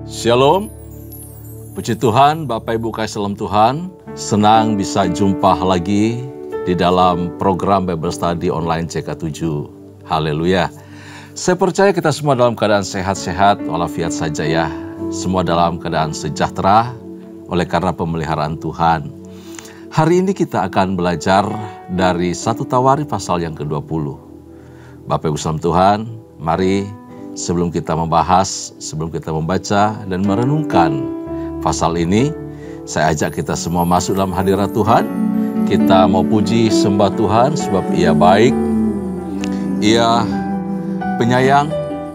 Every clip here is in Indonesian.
Shalom, puji Tuhan, Bapak Ibu kasih salam Tuhan. Senang bisa jumpa lagi di dalam program Bible Study online CK7. Haleluya. Saya percaya kita semua dalam keadaan sehat-sehat, walafiat saja ya. Semua dalam keadaan sejahtera oleh karena pemeliharaan Tuhan. Hari ini kita akan belajar dari 1 Tawarikh pasal yang ke-20. Bapak Ibu salam Tuhan, mari sebelum kita membahas, sebelum kita membaca dan merenungkan pasal ini, saya ajak kita semua masuk dalam hadirat Tuhan. Kita mau puji sembah Tuhan sebab Ia baik, Ia penyayang,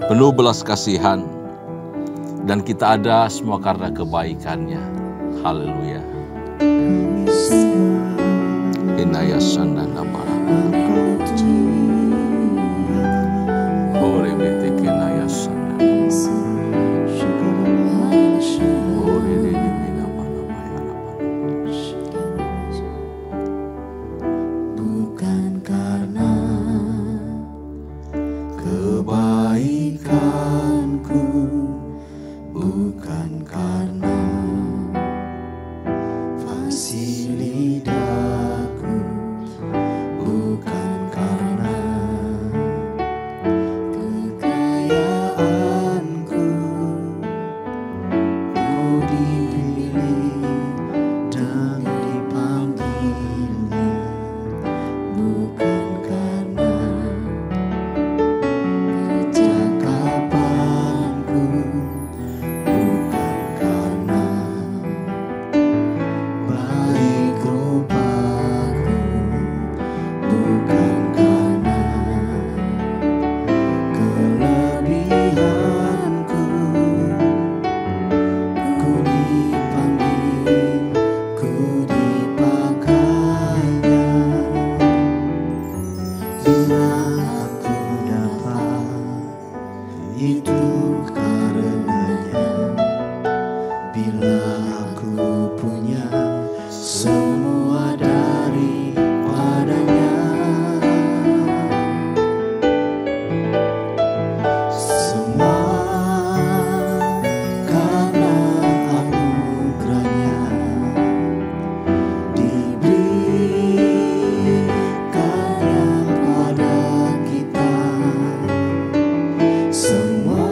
penuh belas kasihan, dan kita ada semua karena kebaikan-Nya. Haleluya. Bukan karena kebaikanku, bukan karena fasih lidahku, bukan karena kekayaanku, ku dipilih dan dipanggilnya, bukan karena kecakapanku, bukan karena baik rupaku, bukan karena kelebihanku, ku dipanggil, ku dipakainya. Bila aku dapat, itu karenanya. Bila aku punya semua daripadanya, semua karena anugerahnya diberikannya pada kita. Semua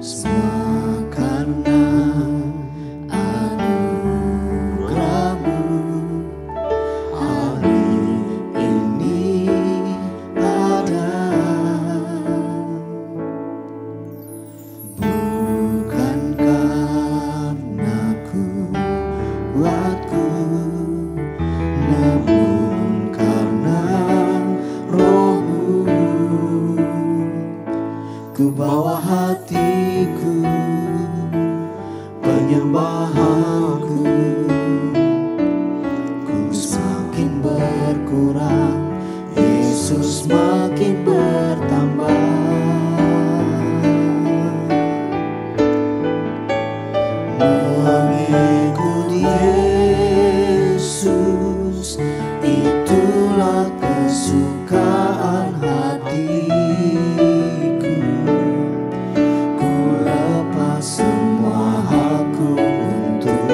semua karena anugerah-Mu. Hari ini ada, bukan karena kuatku, namun karena Roh-Mu. Ku bawa hatiku, penyembahanku, ku semakin berkurang, Yesus makin bertambah. Mengikut Yesus, itulah kesukaan hatiku. Ku lepas semua hakku untuk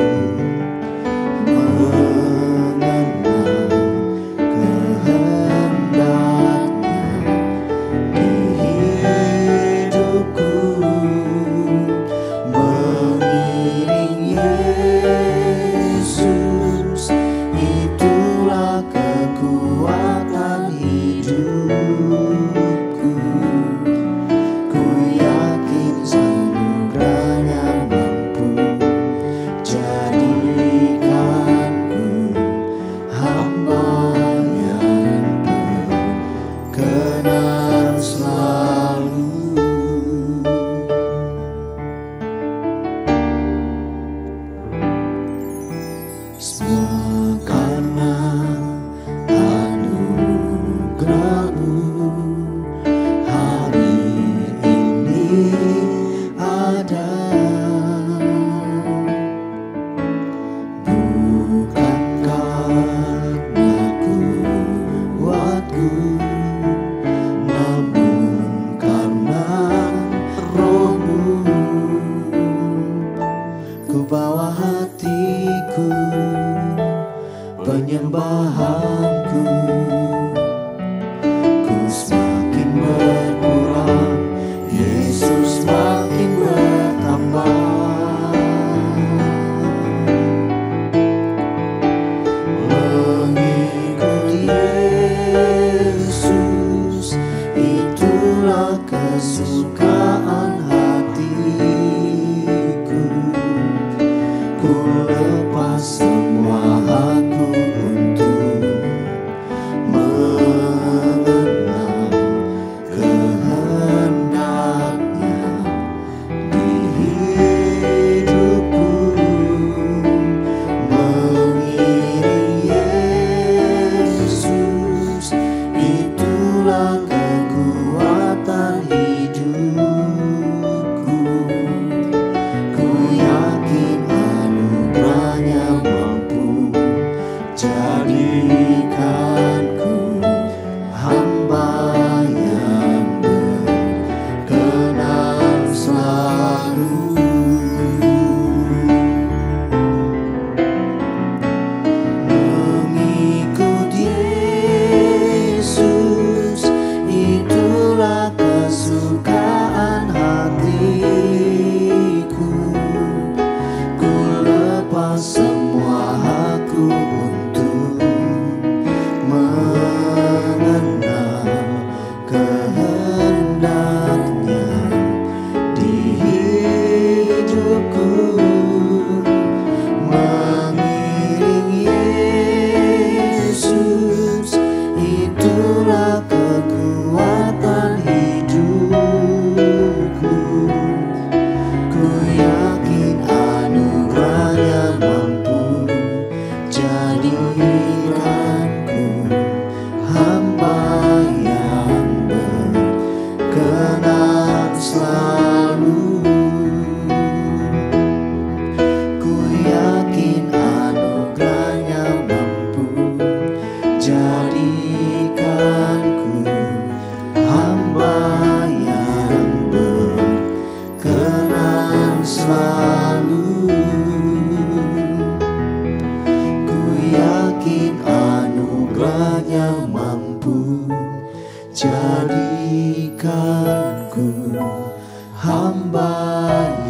mengenal kehendak-Mu.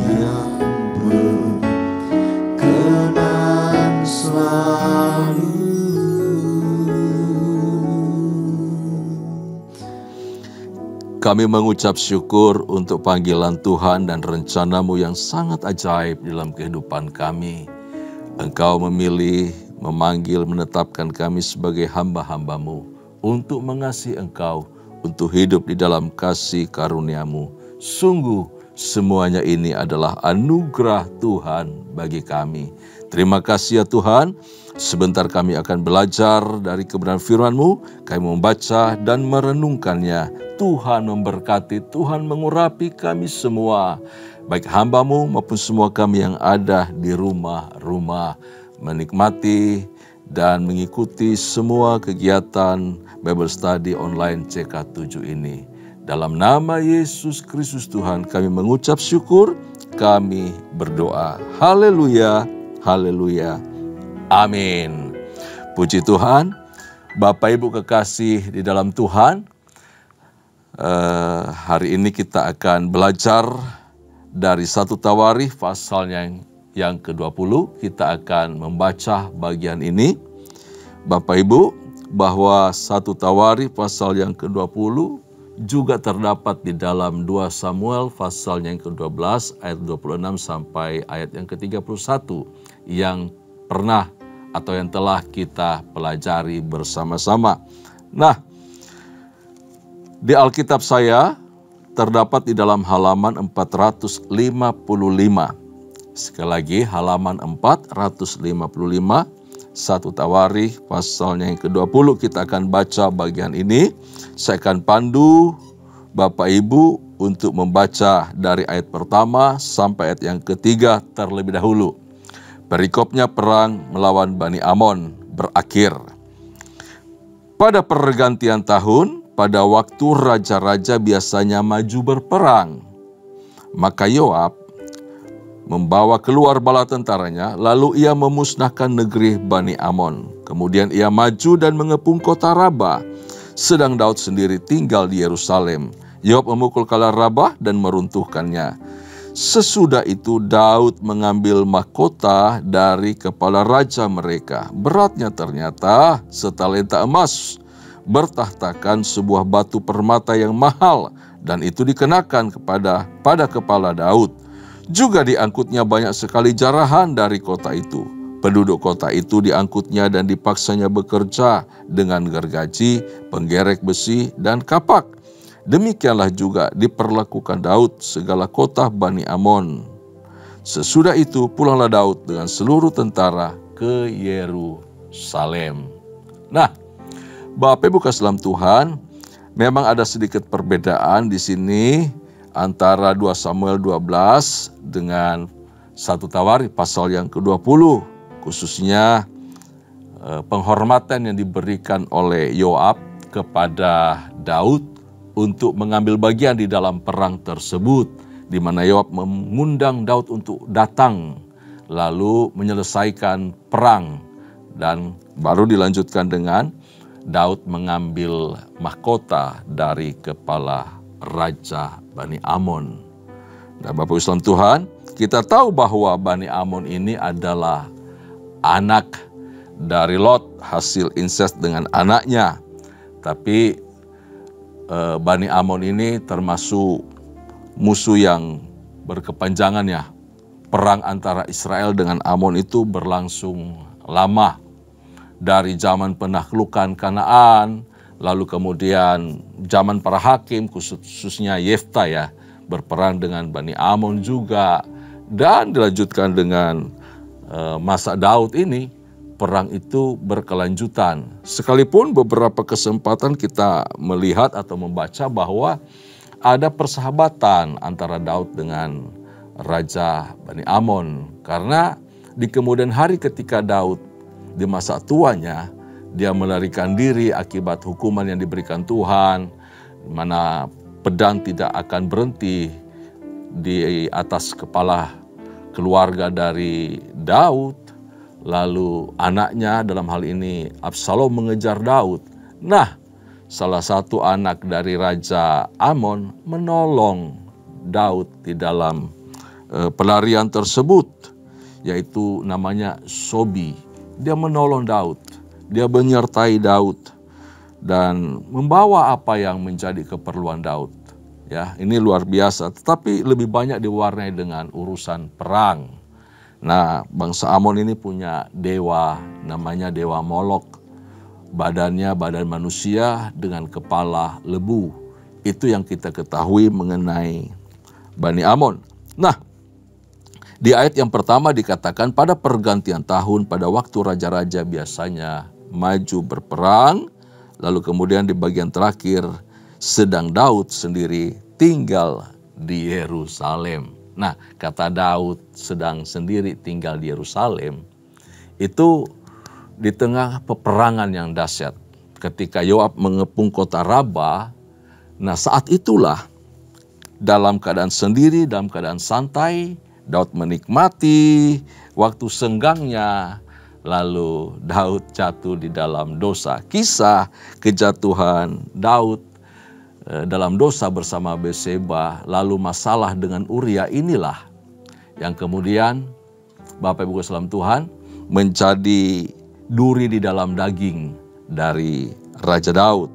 yang berkenan selalu. Kami mengucap syukur untuk panggilan Tuhan dan rencana-Mu yang sangat ajaib dalam kehidupan kami. Engkau memilih, memanggil, menetapkan kami sebagai hamba-hamba-Mu untuk mengasihi Engkau, untuk hidup di dalam kasih karunia-Mu. Sungguh semuanya ini adalah anugerah Tuhan bagi kami. Terima kasih ya Tuhan. Sebentar kami akan belajar dari kebenaran firman-Mu. Kami membaca dan merenungkannya. Tuhan memberkati, Tuhan mengurapi kami semua. Baik hamba-Mu maupun semua kami yang ada di rumah-rumah. Menikmati dan mengikuti semua kegiatan Bible Study online CK7 ini. Dalam nama Yesus Kristus Tuhan kami mengucap syukur, kami berdoa. Haleluya, haleluya, amin. Puji Tuhan, Bapak Ibu kekasih di dalam Tuhan, hari ini kita akan belajar dari 1 Tawarikh pasalnya yang ke-20. Kita akan membaca bagian ini. Bapak Ibu, bahwa 1 Tawarikh pasal yang ke-20 juga terdapat di dalam 2 Samuel pasal yang ke-12 ayat 26 sampai ayat yang ke-31 yang pernah atau yang telah kita pelajari bersama-sama. Nah, di Alkitab saya terdapat di dalam halaman 455. Sekali lagi halaman 455, 1 Tawarikh pasalnya yang ke-20. Kita akan baca bagian ini. Saya akan pandu Bapak Ibu untuk membaca dari ayat pertama sampai ayat yang ketiga terlebih dahulu. Perikopnya perang melawan Bani Amon berakhir. Pada pergantian tahun, pada waktu raja-raja biasanya maju berperang, maka Yoab membawa keluar bala tentaranya, lalu ia memusnahkan negeri Bani Amon. Kemudian ia maju dan mengepung kota Rabah, sedang Daud sendiri tinggal di Yerusalem. Yoab memukul kala Rabah dan meruntuhkannya. Sesudah itu Daud mengambil mahkota dari kepala raja mereka. Beratnya ternyata setalenta emas, bertahtakan sebuah batu permata yang mahal, dan itu dikenakan pada kepala Daud. Juga diangkutnya banyak sekali jarahan dari kota itu. Penduduk kota itu diangkutnya dan dipaksanya bekerja dengan gergaji, penggerek besi, dan kapak. Demikianlah juga diperlakukan Daud segala kota Bani Amon. Sesudah itu pulanglah Daud dengan seluruh tentara ke Yerusalem. Nah, Bapak Ibu kasih dalam Tuhan, memang ada sedikit perbedaan di sini antara 2 Samuel 12 dengan 1 Tawarikh pasal yang ke-20, khususnya penghormatan yang diberikan oleh Yoab kepada Daud untuk mengambil bagian di dalam perang tersebut, di mana Yoab mengundang Daud untuk datang lalu menyelesaikan perang, dan baru dilanjutkan dengan Daud mengambil mahkota dari kepala Raja Bani Amon. Nah, Bapak Islam Tuhan, kita tahu bahwa Bani Amon ini adalah anak dari Lot, hasil insest dengan anaknya. Tapi Bani Amon ini termasuk musuh yang berkepanjangan ya. Perang antara Israel dengan Amon itu berlangsung lama. Dari zaman penaklukan Kanaan, lalu kemudian zaman para hakim, khususnya Yefta ya, berperang dengan Bani Amon juga. Dan dilanjutkan dengan masa Daud ini, perang itu berkelanjutan. Sekalipun beberapa kesempatan kita melihat atau membaca bahwa ada persahabatan antara Daud dengan Raja Bani Amon. Karena di kemudian hari ketika Daud di masa tuanya, dia melarikan diri akibat hukuman yang diberikan Tuhan, mana pedang tidak akan berhenti di atas kepala keluarga dari Daud. Lalu anaknya, dalam hal ini Absalom, mengejar Daud. Nah, salah satu anak dari Raja Amon menolong Daud di dalam pelarian tersebut, yaitu namanya Sobi. Dia menolong Daud, dia menyertai Daud dan membawa apa yang menjadi keperluan Daud. Ya, ini luar biasa, tetapi lebih banyak diwarnai dengan urusan perang. Nah, bangsa Amon ini punya dewa, namanya dewa Molok. Badannya badan manusia dengan kepala lebu. Itu yang kita ketahui mengenai Bani Amon. Nah, di ayat yang pertama dikatakan pada pergantian tahun, pada waktu raja-raja biasanya maju berperang. Lalu kemudian di bagian terakhir, sedang Daud sendiri tinggal di Yerusalem. Nah, kata Daud sedang sendiri tinggal di Yerusalem, itu di tengah peperangan yang dahsyat. Ketika Yoab mengepung kota Raba, nah saat itulah dalam keadaan sendiri, dalam keadaan santai, Daud menikmati waktu senggangnya, lalu Daud jatuh di dalam dosa. Kisah kejatuhan Daud dalam dosa bersama Batseba, lalu masalah dengan Uria, inilah yang kemudian Bapak Ibu salam Tuhan menjadi duri di dalam daging dari Raja Daud.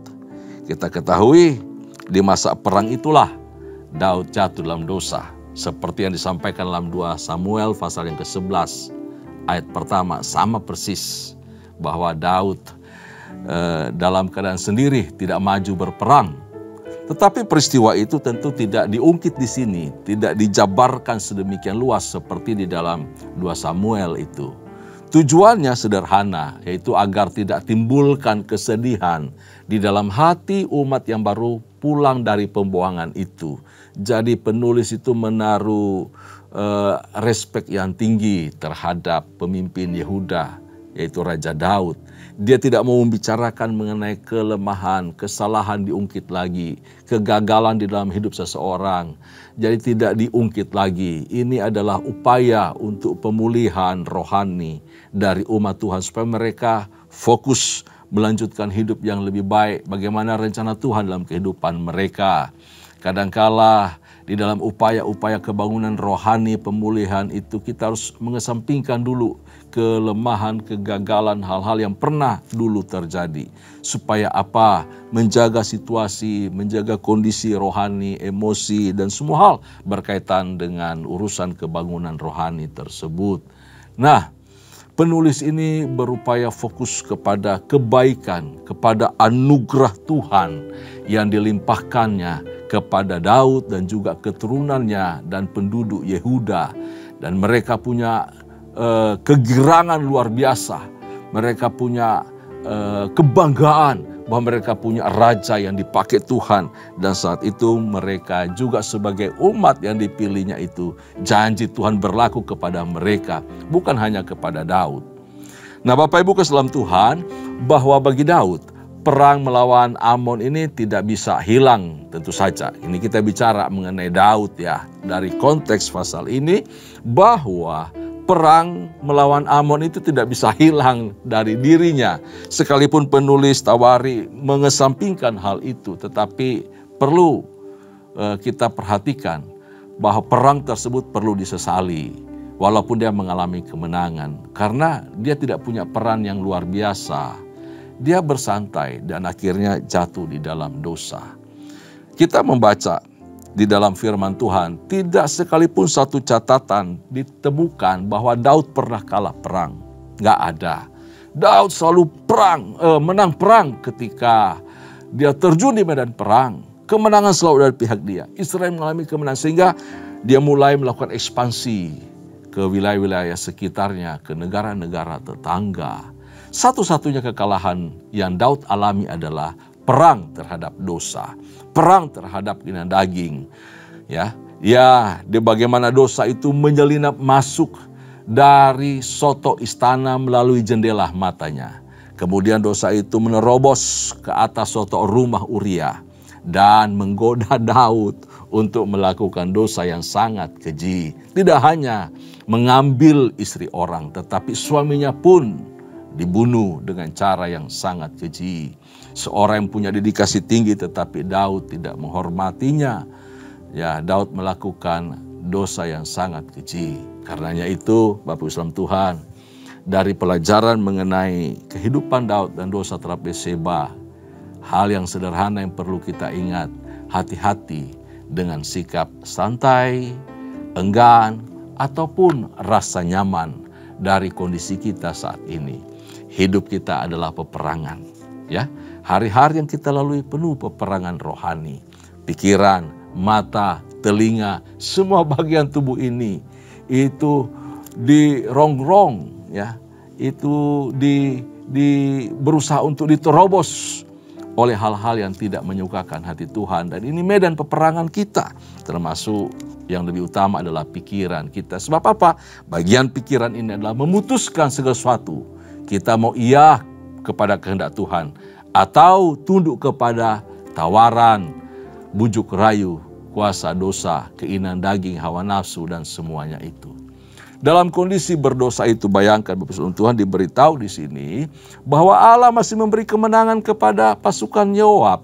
Kita ketahui di masa perang itulah Daud jatuh dalam dosa. Seperti yang disampaikan dalam 2 Samuel pasal yang ke-11 ayat pertama, sama persis bahwa Daud dalam keadaan sendiri tidak maju berperang. Tetapi peristiwa itu tentu tidak diungkit di sini, tidak dijabarkan sedemikian luas seperti di dalam 2 Samuel itu. Tujuannya sederhana, yaitu agar tidak timbulkan kesedihan di dalam hati umat yang baru pulang dari pembuangan itu. Jadi penulis itu menaruh respek yang tinggi terhadap pemimpin Yehuda, yaitu Raja Daud. Dia tidak mau membicarakan mengenai kelemahan, kesalahan diungkit lagi, kegagalan di dalam hidup seseorang. Jadi tidak diungkit lagi. Ini adalah upaya untuk pemulihan rohani dari umat Tuhan supaya mereka fokus melanjutkan hidup yang lebih baik. Bagaimana rencana Tuhan dalam kehidupan mereka. Kadangkala di dalam upaya-upaya kebangunan rohani, pemulihan itu kita harus mengesampingkan dulu kelemahan, kegagalan, hal-hal yang pernah dulu terjadi. Supaya apa? Menjaga situasi, menjaga kondisi rohani, emosi, dan semua hal berkaitan dengan urusan kebangunan rohani tersebut. Nah, penulis ini berupaya fokus kepada kebaikan, kepada anugerah Tuhan yang dilimpahkannya kepada Daud dan juga keturunannya dan penduduk Yehuda. Dan mereka punya kegirangan luar biasa. Mereka punya kebanggaan bahwa mereka punya raja yang dipakai Tuhan. Dan saat itu mereka juga sebagai umat yang dipilihnya itu, janji Tuhan berlaku kepada mereka, bukan hanya kepada Daud. Nah, Bapak Ibu salam Tuhan, bahwa bagi Daud, perang melawan Amon ini tidak bisa hilang tentu saja. Ini kita bicara mengenai Daud ya. Dari konteks pasal ini bahwa perang melawan Amon itu tidak bisa hilang dari dirinya. Sekalipun penulis Tawari mengesampingkan hal itu, tetapi perlu kita perhatikan bahwa perang tersebut perlu disesali. Walaupun dia mengalami kemenangan. Karena dia tidak punya peran yang luar biasa. Dia bersantai dan akhirnya jatuh di dalam dosa. Kita membaca di dalam firman Tuhan, tidak sekalipun satu catatan ditemukan bahwa Daud pernah kalah perang. Nggak ada. Daud selalu menang perang ketika dia terjun di medan perang. Kemenangan selalu dari pihak dia. Israel mengalami kemenangan sehingga dia mulai melakukan ekspansi ke wilayah-wilayah sekitarnya, ke negara-negara tetangga. Satu-satunya kekalahan yang Daud alami adalah perang terhadap dosa, perang terhadap keinginan daging. Bagaimana dosa itu menyelinap masuk dari soto istana melalui jendela matanya. Kemudian dosa itu menerobos ke atas soto rumah Uria dan menggoda Daud untuk melakukan dosa yang sangat keji. Tidak hanya mengambil istri orang, tetapi suaminya pun dibunuh dengan cara yang sangat keji. Seorang yang punya dedikasi tinggi tetapi Daud tidak menghormatinya. Ya, Daud melakukan dosa yang sangat keji. Karenanya itu, Bapak Islam Tuhan, dari pelajaran mengenai kehidupan Daud dan dosa terhadap Batseba, hal yang sederhana yang perlu kita ingat, hati-hati dengan sikap santai, enggan, ataupun rasa nyaman dari kondisi kita saat ini. Hidup kita adalah peperangan, ya. Hari-hari yang kita lalui penuh peperangan rohani. Pikiran, mata, telinga, semua bagian tubuh ini itu dirongrong, ya. Itu berusaha untuk diterobos oleh hal-hal yang tidak menyukakan hati Tuhan. Dan ini medan peperangan kita, termasuk yang lebih utama adalah pikiran kita. Sebab apa? Bagian pikiran ini adalah memutuskan segala sesuatu. Kita mau iya kepada kehendak Tuhan atau tunduk kepada tawaran, bujuk rayu, kuasa dosa, keinginan daging, hawa nafsu, dan semuanya itu. Dalam kondisi berdosa itu, bayangkan Bapak Saudara Tuhan diberitahu di sini bahwa Allah masih memberi kemenangan kepada pasukan Yoab.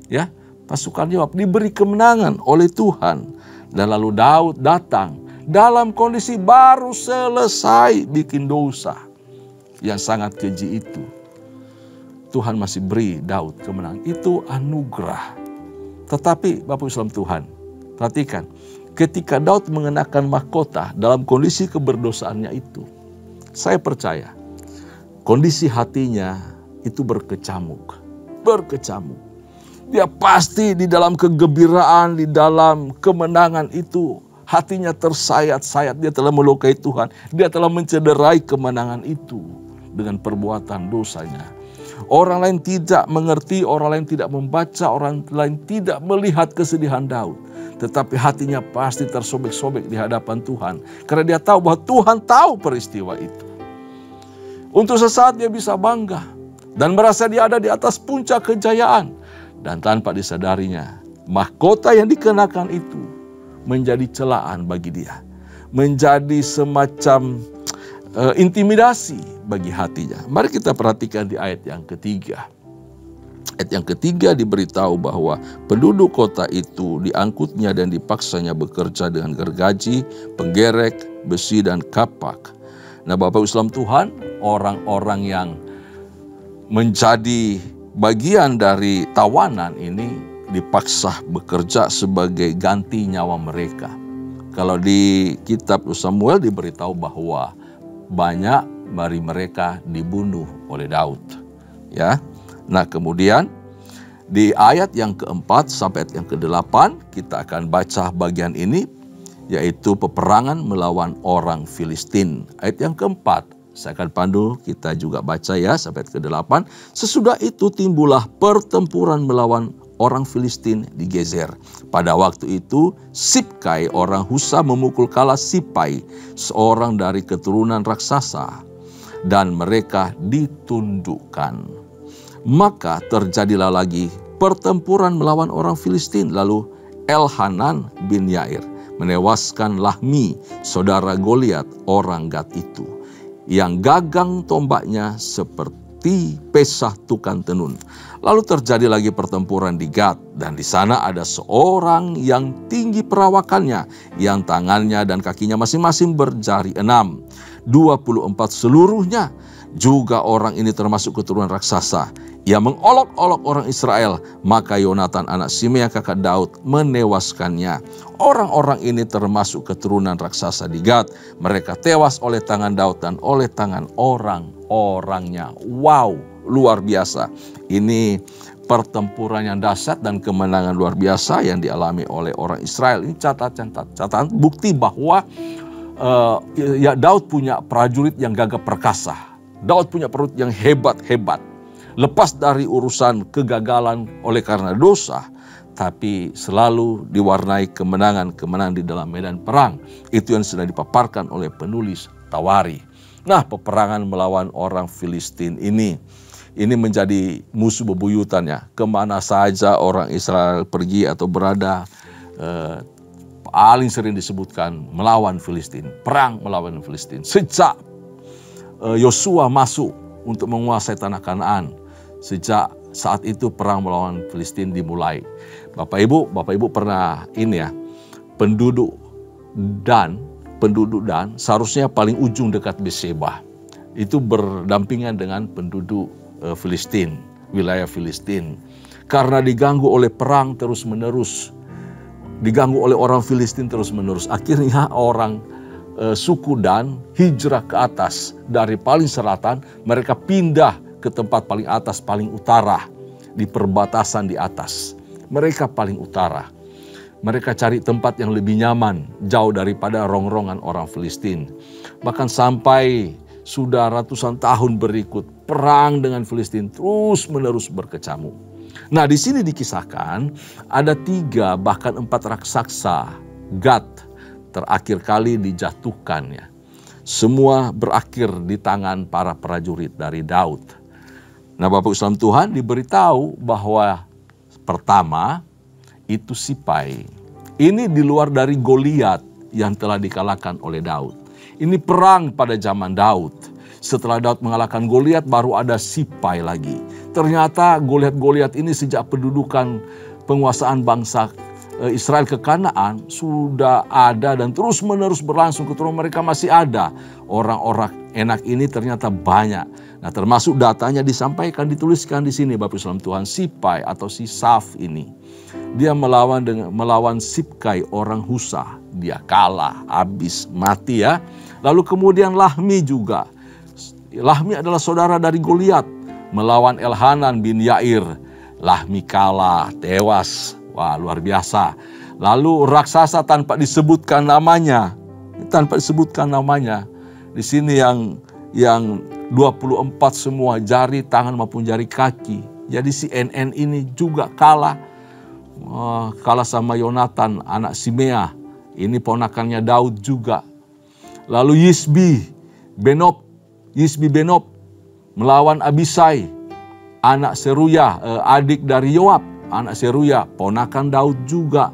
Ya, pasukan Yoab diberi kemenangan oleh Tuhan. Dan lalu Daud datang dalam kondisi baru selesai bikin dosa yang sangat keji itu. Tuhan masih beri Daud kemenangan. Itu anugerah. Tetapi Bapak Islam Tuhan, perhatikan, ketika Daud mengenakan mahkota dalam kondisi keberdosaannya itu, saya percaya kondisi hatinya itu berkecamuk. Dia pasti di dalam kegembiraan, di dalam kemenangan itu, hatinya tersayat-sayat. Dia telah melukai Tuhan. Dia telah mencederai kemenangan itu dengan perbuatan dosanya. Orang lain tidak mengerti, orang lain tidak membaca, orang lain tidak melihat kesedihan Daud. Tetapi hatinya pasti tersobek-sobek di hadapan Tuhan. Karena dia tahu bahwa Tuhan tahu peristiwa itu. Untuk sesaat dia bisa bangga dan merasa dia ada di atas puncak kejayaan. Dan tanpa disadarinya, mahkota yang dikenakan itu menjadi celaan bagi dia. Menjadi semacam intimidasi bagi hatinya. Mari kita perhatikan di ayat yang ketiga. Ayat yang ketiga diberitahu bahwa penduduk kota itu diangkutnya dan dipaksanya bekerja dengan gergaji, penggerek, besi, dan kapak. Nah, Bapak Islam Tuhan, orang-orang yang menjadi bagian dari tawanan ini dipaksa bekerja sebagai ganti nyawa mereka. Kalau di kitab Samuel diberitahu bahwa banyak dari mereka dibunuh oleh Daud. Ya. Nah, kemudian di ayat yang keempat sampai ayat yang ke-8 kita akan baca bagian ini, yaitu peperangan melawan orang Filistin. Ayat yang keempat, saya akan pandu, kita juga baca ya sampai ayat ke-8. Sesudah itu timbullah pertempuran melawan orang Filistin di Gezer. Pada waktu itu Sibkai orang Husa memukul kalah Sipai, seorang dari keturunan raksasa, dan mereka ditundukkan. Maka terjadilah lagi pertempuran melawan orang Filistin. Lalu Elhanan bin Yair menewaskan Lahmi, saudara Goliat orang Gat itu, yang gagang tombaknya seperti pesah tukang tenun. Lalu terjadi lagi pertempuran di Gat, dan di sana ada seorang yang tinggi perawakannya, yang tangannya dan kakinya masing-masing berjari 6, 24 seluruhnya. Juga orang ini termasuk keturunan raksasa. Ia mengolok-olok orang Israel, maka Yonatan anak Simea kakak Daud menewaskannya. Orang-orang ini termasuk keturunan raksasa di Gat. Mereka tewas oleh tangan Daud dan oleh tangan orang-orangnya. Wow, luar biasa. Ini pertempuran yang dahsyat dan kemenangan luar biasa yang dialami oleh orang Israel. Ini catatan bukti bahwa ya Daud punya prajurit yang gagah perkasa. Daud punya prajurit yang hebat-hebat. Lepas dari urusan kegagalan oleh karena dosa, tapi selalu diwarnai kemenangan-kemenangan di dalam medan perang. Itu yang sedang dipaparkan oleh penulis Tawari. Nah, peperangan melawan orang Filistin ini menjadi musuh bebuyutannya. Kemana saja orang Israel pergi atau berada, paling sering disebutkan melawan Filistin. Perang melawan Filistin. Sejak Yosua masuk untuk menguasai tanah Kanaan, sejak saat itu perang melawan Filistin dimulai. Bapak Ibu pernah ini ya, penduduk Dan penduduk Dan seharusnya paling ujung dekat Betseba. Itu berdampingan dengan penduduk Filistin, wilayah Filistin. Karena diganggu oleh perang terus-menerus, diganggu oleh orang Filistin terus-menerus. Akhirnya orang suku Dan hijrah ke atas. Dari paling selatan mereka pindah ke tempat paling atas, paling utara. Di perbatasan di atas. Mereka paling utara. Mereka cari tempat yang lebih nyaman, jauh daripada rongrongan orang Filistin. Bahkan sampai sudah ratusan tahun berikut, perang dengan Filistin terus-menerus berkecamuk. Nah, di sini dikisahkan ada 3 bahkan 4 raksasa Gad terakhir kali dijatuhkan ya. Semua berakhir di tangan para prajurit dari Daud. Nah, Bapak Islam Tuhan diberitahu bahwa pertama itu Sipai. Ini di luar dari Goliat yang telah dikalahkan oleh Daud. Ini perang pada zaman Daud. Setelah Daud mengalahkan Goliat baru ada Sipai lagi. Ternyata Goliat ini sejak pendudukan penguasaan bangsa Israel ke Kanaan sudah ada dan terus-menerus berlangsung. Keturunan mereka masih ada. Orang-orang enak ini ternyata banyak. Nah, termasuk datanya disampaikan, dituliskan di sini Bapak Islam Tuhan. Sipai atau Sisaf ini. Dia melawan Sibkai orang Husa. Dia kalah, habis, mati ya. Lalu kemudian Lahmi juga. Lahmi adalah saudara dari Goliat. Melawan Elhanan bin Yair. Lahmi kalah, tewas. Wah, luar biasa. Lalu raksasa tanpa disebutkan namanya. Tanpa disebutkan namanya. Di sini yang 24 semua jari tangan maupun jari kaki. Jadi si NN ini juga kalah. Kalah sama Yonatan anak Simea. Ini ponakannya Daud juga. Lalu Yisbi Benob melawan Abisai anak Seruya, adik dari Yoab. Anak Seruya, ponakan Daud juga.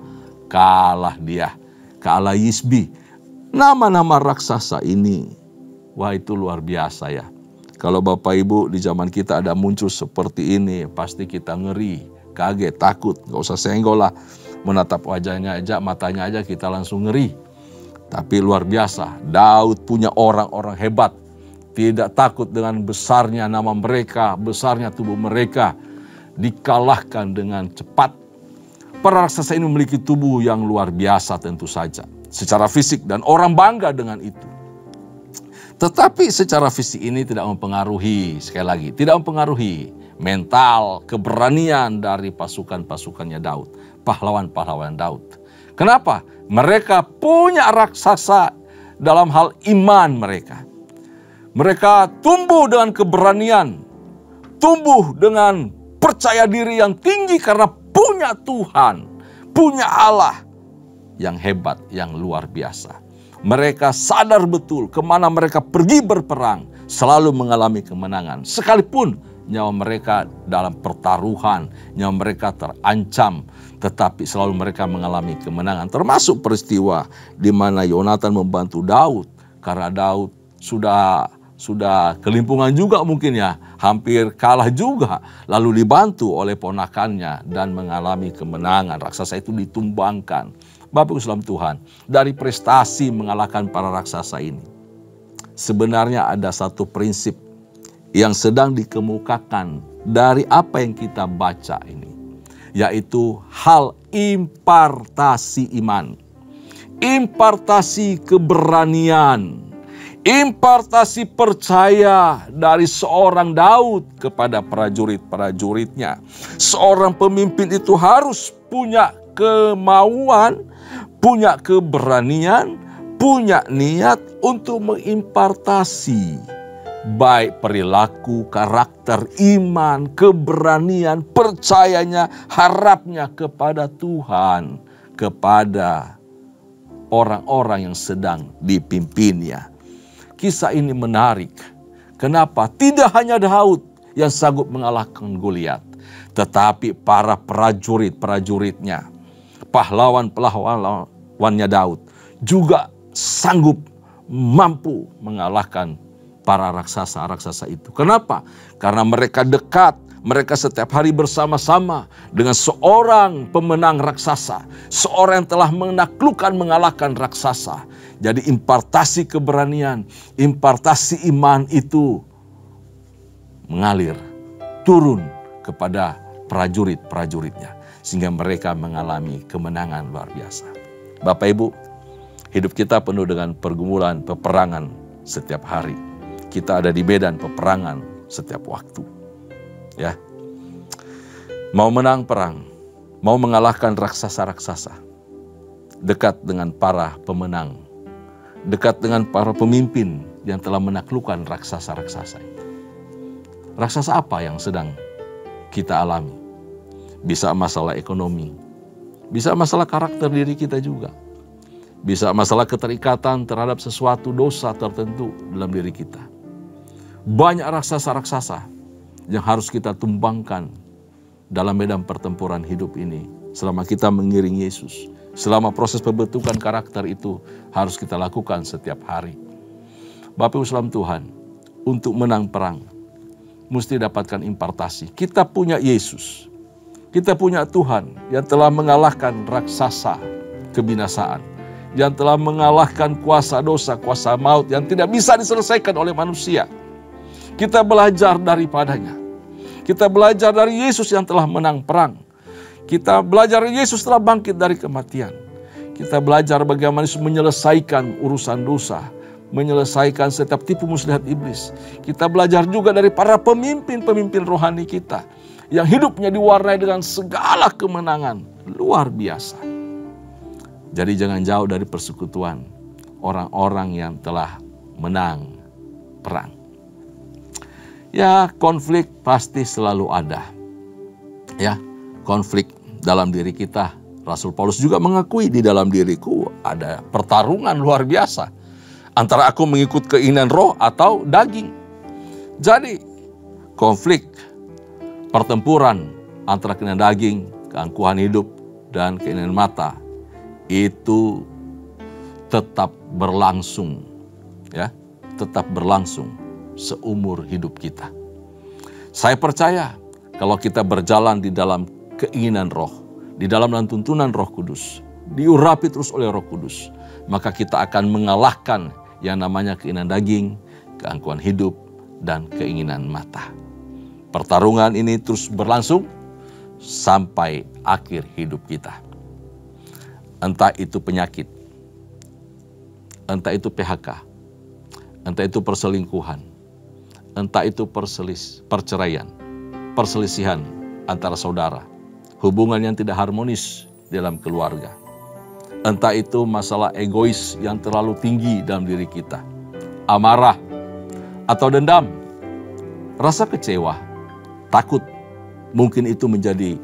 Kalah dia. Kalah Yisbi. Nama-nama raksasa ini. Wah, itu luar biasa ya. Kalau Bapak Ibu di zaman kita ada muncul seperti ini, pasti kita ngeri, kaget, takut. Gak usah senggol lah. Menatap wajahnya aja, matanya aja kita langsung ngeri. Tapi luar biasa, Daud punya orang-orang hebat. Tidak takut dengan besarnya nama mereka, besarnya tubuh mereka. Dikalahkan dengan cepat. Para raksasa ini memiliki tubuh yang luar biasa tentu saja. Secara fisik dan orang bangga dengan itu. Tetapi secara fisik ini tidak mempengaruhi, sekali lagi, tidak mempengaruhi mental, keberanian dari pasukan-pasukannya Daud. Pahlawan-pahlawan Daud. Kenapa? Mereka punya raksasa dalam hal iman mereka. Mereka tumbuh dengan keberanian. Tumbuh dengan percaya diri yang tinggi karena punya Tuhan, punya Allah yang hebat, yang luar biasa. Mereka sadar betul kemana mereka pergi berperang, selalu mengalami kemenangan. Sekalipun nyawa mereka dalam pertaruhan, nyawa mereka terancam, tetapi selalu mereka mengalami kemenangan. Termasuk peristiwa di mana Yonatan membantu Daud, karena Daud sudah kelimpungan juga mungkin ya, hampir kalah juga. Lalu dibantu oleh ponakannya dan mengalami kemenangan. Raksasa itu ditumbangkan. Bapak Islam Tuhan, dari prestasi mengalahkan para raksasa ini, sebenarnya ada satu prinsip yang sedang dikemukakan dari apa yang kita baca ini, yaitu hal impartasi iman, impartasi keberanian, impartasi percaya dari seorang Daud kepada prajurit-prajuritnya. Seorang pemimpin itu harus punya kemauan, punya keberanian, punya niat untuk mengimpartasi baik perilaku, karakter, iman, keberanian, percayanya, harapnya kepada Tuhan, kepada orang-orang yang sedang dipimpinnya. Kisah ini menarik. Kenapa? Tidak hanya Daud yang sanggup mengalahkan Goliat, tetapi para prajurit-prajuritnya, pahlawan-pahlawannya Daud juga sanggup mampu mengalahkan para raksasa-raksasa itu. Kenapa? Karena mereka dekat, Mereka setiap hari bersama-sama dengan seorang pemenang raksasa. Seorang yang telah menaklukkan, mengalahkan raksasa. Jadi impartasi keberanian, impartasi iman itu mengalir, turun kepada prajurit-prajuritnya. Sehingga mereka mengalami kemenangan luar biasa. Bapak Ibu, hidup kita penuh dengan pergumulan, peperangan setiap hari. Kita ada di medan peperangan setiap waktu. Ya, mau menang perang, mau mengalahkan raksasa-raksasa, dekat dengan para pemenang, dekat dengan para pemimpin yang telah menaklukkan raksasa-raksasa itu. Raksasa apa yang sedang kita alami? Bisa masalah ekonomi, bisa masalah karakter diri kita juga, bisa masalah keterikatan terhadap sesuatu dosa tertentu dalam diri kita. Banyak raksasa-raksasa yang harus kita tumbangkan dalam medan pertempuran hidup ini. Selama kita mengiring Yesus, selama proses pembentukan karakter itu harus kita lakukan setiap hari. Bapak Ibu saudara Tuhan, untuk menang perang, mesti dapatkan impartasi. Kita punya Yesus, kita punya Tuhan yang telah mengalahkan raksasa kebinasaan, yang telah mengalahkan kuasa dosa, kuasa maut yang tidak bisa diselesaikan oleh manusia. Kita belajar daripadanya. Kita belajar dari Yesus yang telah menang perang. Kita belajar Yesus telah bangkit dari kematian. Kita belajar bagaimana Yesus menyelesaikan urusan dosa, menyelesaikan setiap tipu muslihat iblis. Kita belajar juga dari para pemimpin-pemimpin rohani kita yang hidupnya diwarnai dengan segala kemenangan luar biasa. Jadi jangan jauh dari persekutuan orang-orang yang telah menang perang. Ya, konflik pasti selalu ada. Ya, konflik dalam diri kita. Rasul Paulus juga mengakui di dalam diriku ada pertarungan luar biasa antara aku mengikut keinginan roh atau daging. Jadi, konflik, pertempuran antara keinginan daging, keangkuhan hidup, dan keinginan mata itu tetap berlangsung, ya, tetap berlangsung seumur hidup kita. Saya percaya kalau kita berjalan di dalam keinginan roh, di dalam tuntunan Roh Kudus, diurapi terus oleh Roh Kudus, maka kita akan mengalahkan yang namanya keinginan daging, keangkuhan hidup, dan keinginan mata. Pertarungan ini terus berlangsung sampai akhir hidup kita. Entah itu penyakit, entah itu PHK, entah itu perselingkuhan, entah itu perceraian, perselisihan antara saudara, hubungan yang tidak harmonis dalam keluarga. Entah itu masalah egois yang terlalu tinggi dalam diri kita, amarah atau dendam, rasa kecewa, takut, mungkin itu menjadi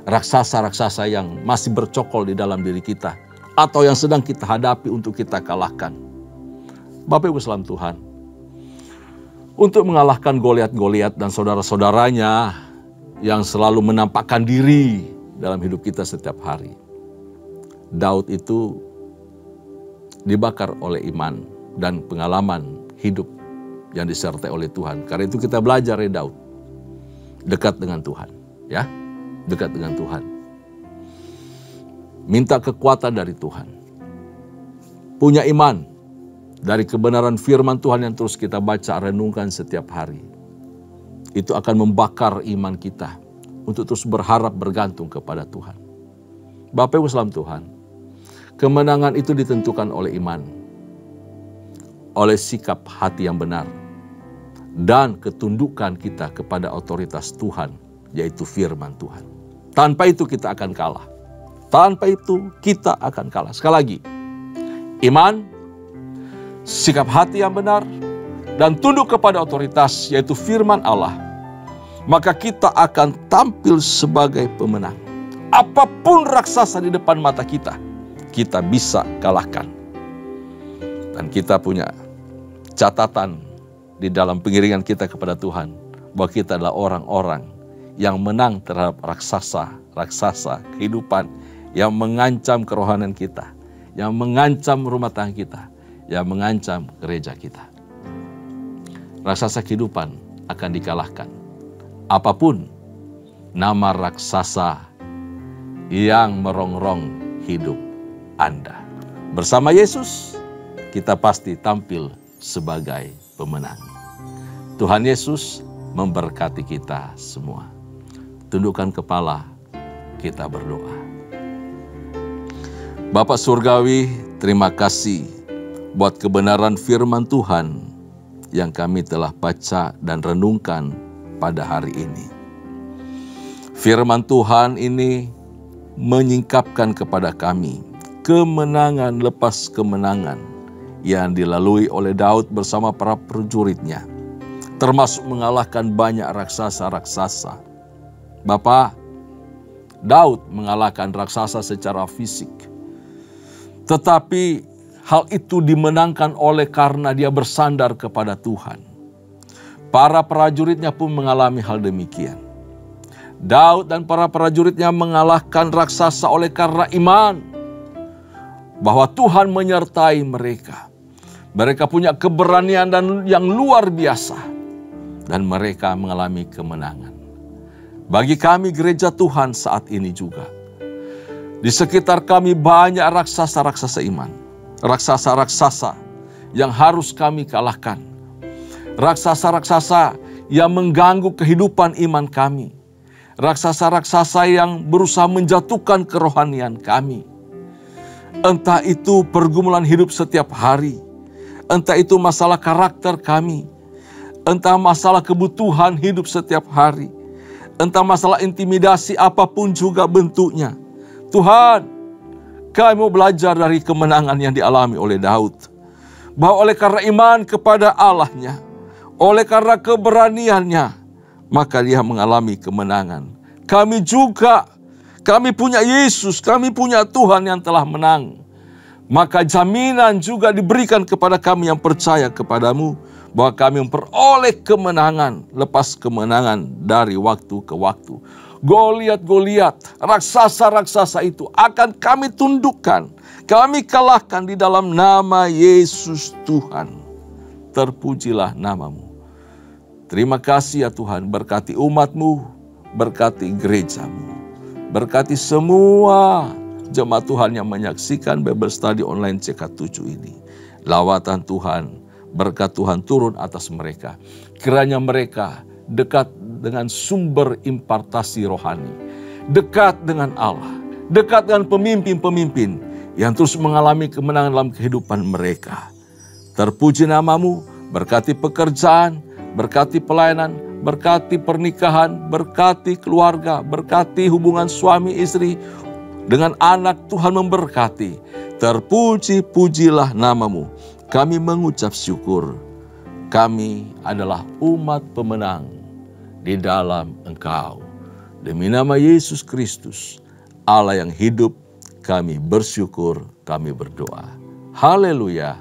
raksasa-raksasa yang masih bercokol di dalam diri kita, atau yang sedang kita hadapi untuk kita kalahkan. Bapak Ibu saudara Tuhan, untuk mengalahkan Goliat-Goliat dan saudara-saudaranya yang selalu menampakkan diri dalam hidup kita setiap hari, Daud itu dibakar oleh iman dan pengalaman hidup yang disertai oleh Tuhan. Karena itu kita belajar dari Daud, dekat dengan Tuhan, ya, dekat dengan Tuhan. Minta kekuatan dari Tuhan, punya iman dari kebenaran firman Tuhan yang terus kita baca, renungkan setiap hari. Itu akan membakar iman kita untuk terus berharap bergantung kepada Tuhan. Bapak Ibu saudara Tuhan, kemenangan itu ditentukan oleh iman, oleh sikap hati yang benar, dan ketundukan kita kepada otoritas Tuhan, yaitu firman Tuhan. Tanpa itu kita akan kalah. Tanpa itu kita akan kalah. Sekali lagi, iman, sikap hati yang benar, dan tunduk kepada otoritas, yaitu firman Allah, maka kita akan tampil sebagai pemenang. Apapun raksasa di depan mata kita, kita bisa kalahkan. Dan kita punya catatan di dalam pengiringan kita kepada Tuhan, bahwa kita adalah orang-orang yang menang terhadap raksasa kehidupan yang mengancam kerohanian kita, yang mengancam rumah tangga kita, yang mengancam gereja kita. Raksasa kehidupan akan dikalahkan. Apapun nama raksasa yang merongrong hidup Anda. Bersama Yesus, kita pasti tampil sebagai pemenang. Tuhan Yesus memberkati kita semua. Tundukkan kepala, kita berdoa. Bapa Surgawi, terima kasih buat kebenaran firman Tuhan yang kami telah baca dan renungkan pada hari ini. Firman Tuhan ini menyingkapkan kepada kami kemenangan lepas kemenangan yang dilalui oleh Daud bersama para prajuritnya, termasuk mengalahkan banyak raksasa-raksasa. Bapa, Daud mengalahkan raksasa secara fisik, tetapi hal itu dimenangkan oleh karena dia bersandar kepada Tuhan. Para prajuritnya pun mengalami hal demikian. Daud dan para prajuritnya mengalahkan raksasa oleh karena iman bahwa Tuhan menyertai mereka. Mereka punya keberanian dan yang luar biasa dan mereka mengalami kemenangan. Bagi kami gereja Tuhan saat ini juga, di sekitar kami banyak raksasa-raksasa iman, raksasa-raksasa yang harus kami kalahkan, raksasa-raksasa yang mengganggu kehidupan iman kami, raksasa-raksasa yang berusaha menjatuhkan kerohanian kami. Entah itu pergumulan hidup setiap hari, entah itu masalah karakter kami, entah masalah kebutuhan hidup setiap hari, entah masalah intimidasi apapun juga bentuknya. Tuhan, kami mau belajar dari kemenangan yang dialami oleh Daud. Bahwa oleh karena iman kepada Allahnya, oleh karena keberaniannya, maka dia mengalami kemenangan. Kami juga, kami punya Yesus, kami punya Tuhan yang telah menang. Maka jaminan juga diberikan kepada kami yang percaya kepadamu, bahwa kami memperoleh kemenangan lepas kemenangan dari waktu ke waktu. Goliat-Goliat, raksasa-raksasa itu akan kami tundukkan, kami kalahkan di dalam nama Yesus Tuhan. Terpujilah namamu. Terima kasih ya Tuhan, berkati umat-Mu, berkati gereja-Mu, berkati semua jemaat Tuhan yang menyaksikan Bible Study Online CK7 ini. Lawatan Tuhan, berkat Tuhan turun atas mereka. Kiranya mereka dekat dengan sumber impartasi rohani, dekat dengan Allah, dekat dengan pemimpin-pemimpin yang terus mengalami kemenangan dalam kehidupan mereka. Terpuji namamu, berkati pekerjaan, berkati pelayanan, berkati pernikahan, berkati keluarga, berkati hubungan suami istri dengan anak. Tuhan memberkati. Terpuji-pujilah namamu. Kami mengucap syukur. Kami adalah umat pemenang di dalam Engkau. Demi nama Yesus Kristus, Allah yang hidup, kami bersyukur, kami berdoa. Haleluya.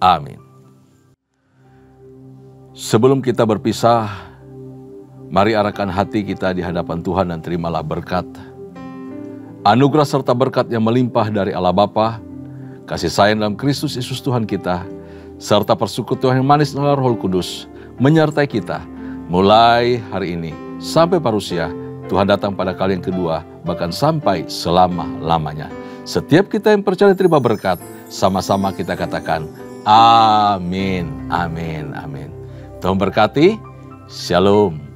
Amin. Sebelum kita berpisah, mari arahkan hati kita di hadapan Tuhan dan terimalah berkat. Anugerah serta berkat yang melimpah dari Allah Bapa, kasih sayang dalam Kristus Yesus Tuhan kita, serta persekutuan yang manis dalam Roh Kudus menyertai kita mulai hari ini sampai parusia Tuhan datang pada kali yang kedua, bahkan sampai selama-lamanya. Setiap kita yang percaya terima berkat, sama-sama kita katakan amin, amin, amin. Tuhan berkati, shalom.